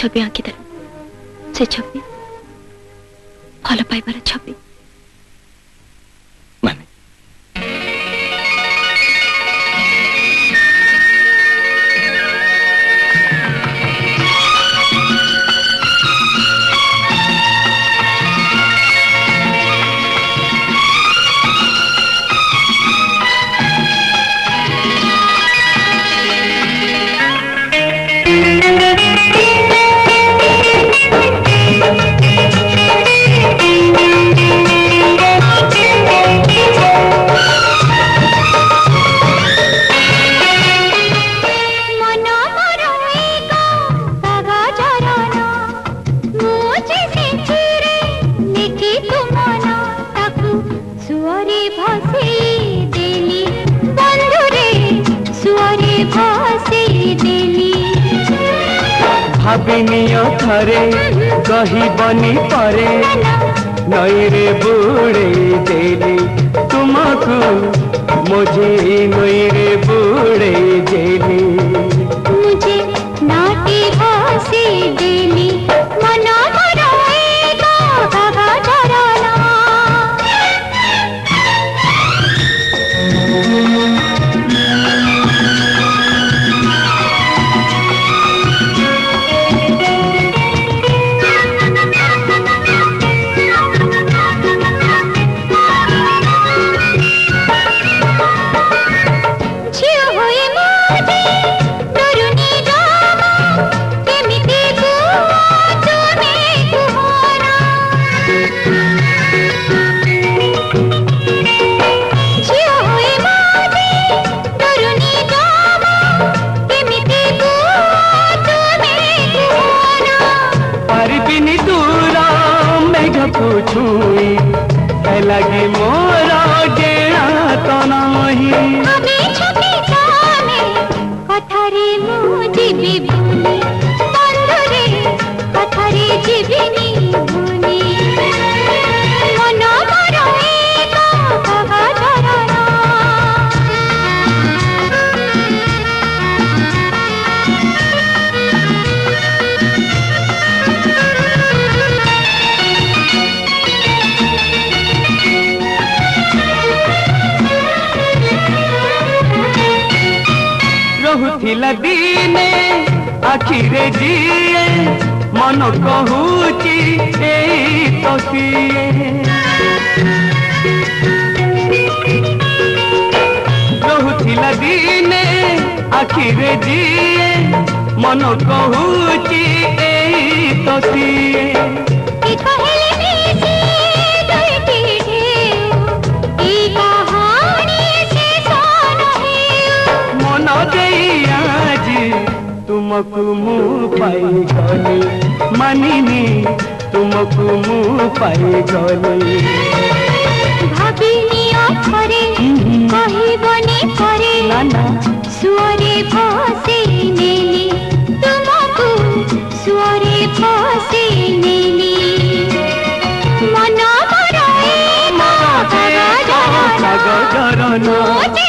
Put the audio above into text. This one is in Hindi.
छवि आंकिदेलु से छवि भल पाइबार छवि माने भाविनियो थरे कही बनी परे नई रे बुड़े देली तुमको मुझे नई रे बुड़े देली मुझे नाटी हंसी देली मना मराएगा बाबा जराना छुई लगी मोरा गेड़ा तो नहीं हमें छुपी जाने कथरे मुझे भी भूली बंधुरे कथरे जीविनी भूली मना मराएगा बाबा जराना रहुथिला दीने आखिरे जीए मन कहूची एई तो सिए रहुथिला दीने आखिरे जीए मन कहूची एई तो सिए तुमको मुँह पाई गली मानिनी तुमको मुँह पाई गली भाविनी अथरे कही बनी करे सुअरे फसे नेली तुमको सुअरे फसे नेली मना मराएगा बाबा जराना